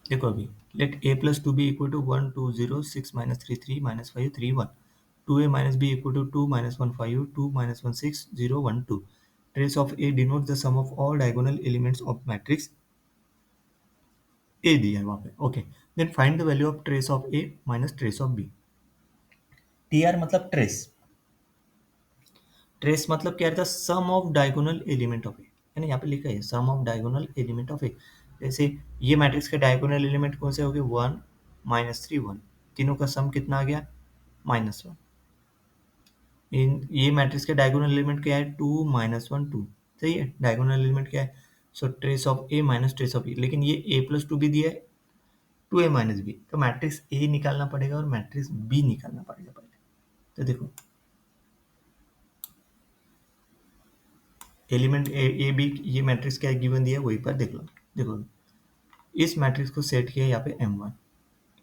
देखो अभी let a plus two b equal to 1 2 0 6 minus 3 3 minus 5 3 1 2a minus b equal to 2 minus 1 5 2 minus 1 6 0 1 2. Trace of a denotes the sum of all diagonal elements of matrix a दिया है वहाँ पे. Okay, then find the value of trace of a minus trace of b. TR मतलब trace. Trace मतलब क्या रहता है? Sum of diagonal element of A, है ना. यहाँ पे लिखा है sum of diagonal element of A. जैसे ये मैट्रिक्स के डायगोनल एलिमेंट कौन से हो गए? 1 माइनस 3 1. तीनों का सम कितना आ गया? -1. इन ये मैट्रिक्स के डायगोनल एलिमेंट क्या है? 2 माइनस 1 2. सही है. डायगोनल एलिमेंट क्या है? So trace of A minus trace of A. लेकिन ये ए प्लस टू भी दिया है, 2a माइनस बी. तो मैट्रिक्स ए निकालना पड़ेगा और मैट्रिक्स बी निकालना पड़ेगा पहले. तो देखो एलिमेंट ए बी, ये मैट्रिक्स क्या गिवन दिया है वही पर देख लो. देखो इस मैट्रिक्स को सेट किया यहाँ पे m1,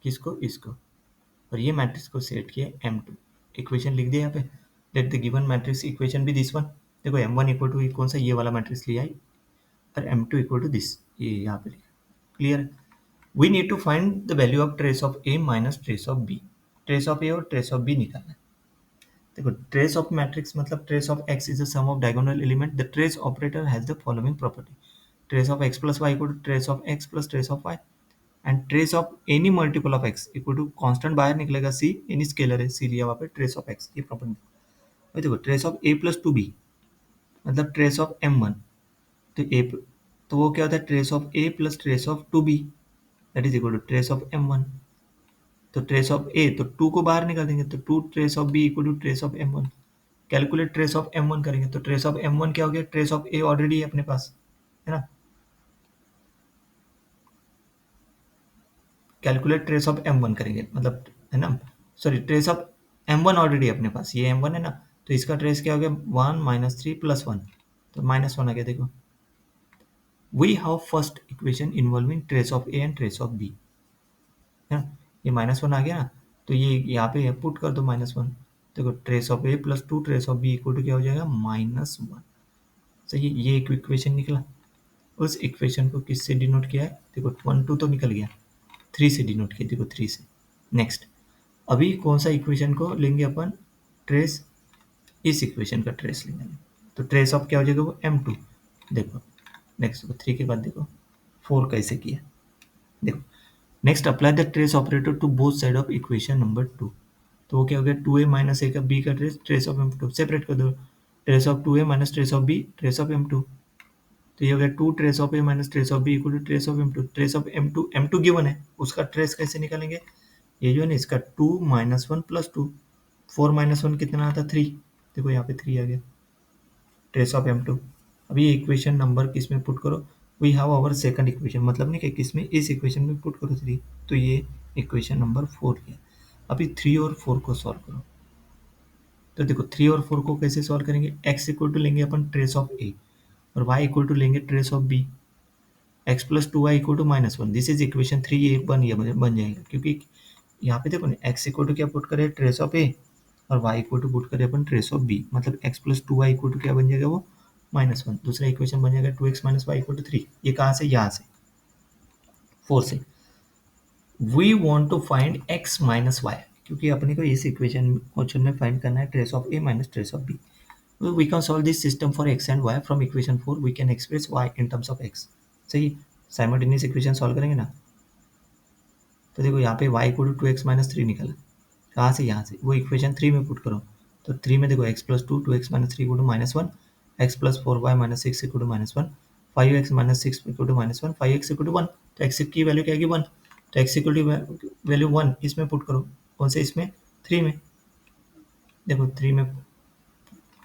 किसको? इसको. और ये मैट्रिक्स को सेट किया m2. इक्वेशन लिख दिया यहाँ पे. Let the given matrix equation भी दिस वन. देखो m1 इक्वल टू कौन सा? ये वाला मैट्रिक्स लिया है. और m2 इक्वल टू दिस, ये यहाँ पे लिखा. Clear. We need to find the value of trace of A minus trace of B. Trace of A और ट्रेस ऑफ बी निकालना है. देखो ट्रेस ऑफ मैट्रिक्स मतलब trace of x is the sum of diagonal element. The trace operator has the following property. Trace of x plus y equal to trace of x plus trace of y. And trace of any multiple of x equal to constant बाहर निकलेगा c, any scalar है c लिया वहाँ पे, trace of x, ये property. वही देखो trace of a plus two B मतलब ट्रेस ऑफ m1. तो a, तो वो क्या होता है? Trace of a plus trace of two B that is equal to trace of m1. तो ट्रेस ऑफ a, तो 2 को बाहर निकाल देंगे तो 2 trace of b equal to trace of m1. Calculate trace of m1 करेंगे तो ट्रेस ऑफ m1 क्या हो गया? ट्रेस ऑफ a ऑलरेडी है अपने पास, है ना. कैलकुलेट ट्रेस ऑफ m1 करेंगे मतलब, है ना. Sorry, trace of m1 already है अपने पास, ये m1 है ना. तो इसका ट्रेस क्या हो गया? 1 माइनस 3 प्लस 1. तो -1 आ गया. देखो we have first equation involving trace of a and trace of b, है ना. ये -1 आ गया ना. तो ये यहाँ पे पुट कर दो -1. देखो trace of a plus 2 trace of b equal to क्या हो जाएगा? -1. सही है. ये एक इक्वेशन निकला. उस इक्वेशन को किससे डिनोट किया है? देखो 1 2 तो निकल गया, 3 से डिनोट किया. देखो 3 से. नेक्स्ट अभी कौन सा इक्वेशन को लेंगे अपन? ट्रेस. इस इक्वेशन का ट्रेस लेंगे. तो ट्रेस ऑफ क्या हो जाएगा? वो m2. देखो नेक्स्ट 3 के बाद देखो 4 कैसे किया. देखो next apply the trace operator to both side of equation number 2. तो वो क्या हो गया? 2a माइनस ए का b का trace, trace of m2 separate कर दो. Trace of 2a minus trace of b, trace of m2. तो ये हो गया 2 trace of A minus trace of B equal to trace of m2. Trace of m2 given है, उसका trace कैसे निकालेंगे? ये जो है ना इसका 2 माइनस 1 प्लस 2. 4 माइनस 1 कितना आता? 3. देखो यहाँ पे 3 आ गया. Trace of m2. अभी ये इक्वेशन नंबर किस में पुट करो? We have our second equation, मतलब नहीं कि किस में? इस इक्वेशन में पुट करो 3. तो ये इक्वेशन नंबर 4 है. अभी 3 और 4 को सॉल्व करो. तो देखो 3 और 4 को कैसे सॉल्व करेंगे? x इक्वल टू लेंगे अपन ट्रेस ऑफ a और y इक्वल टू लेंगे trace of b. x plus 2y equal to -1. This is equation 3. ये बन जाएगा क्योंकि यहाँ पे देखो ना x इक्वल टू क्या पुट करे? Trace of a. और y इक्वल टू पुट करे अपन ट्रेस ऑफ b. मतलब x plus 2y equal to क्या बन जाएगा? वो -1. दूसरा इक्वेशन बन जाएगा 2x minus Y equal to 3. ये कहाँ से? यहाँ से 4 से. We want to find x minus Y, क्योंकि अपने को इस इक्वेशन क्वेश्चन में फाइंड करना है trace of a minus trace of b. We can solve this system for x and y from equation 4. We can express y in terms of x. सही. Simultaneous equation solve करेंगे ना. तो देखो यहाँ पे y equal to 2x minus 3 निकला. कहाँ से? यहाँ से. वो इक्वेशन 3 में पुट करो. तो 3 में देखो x plus 2 2x minus 3 equal to -1, x plus 4y minus 6 equal to -1, 5x minus 6 equal to -1, 5x equal to 1. तो x की वैल्यू क्या आएगी? 1. तो x इक्वल टू वैल्यू 1 इसमें पुट करो. कौन से? इसमें 3 में. देखो 3 में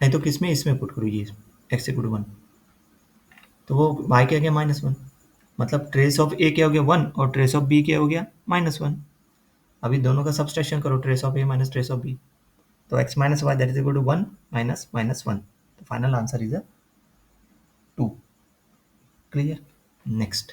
नहीं तो किस में? इसमें पुट करो. ये x इक्वल टू 1. तो वो y क्या गया? -1. मतलब ट्रेस ऑफ a क्या हो गया? 1 और ट्रेस ऑफ b क्या हो गया? -1. अभी दोनों का सब्सट्रैक्शन करो. Trace of a minus trace of b. तो x minus Y that is equal to 1 minus -1. तो final answer is 2. Clear. Next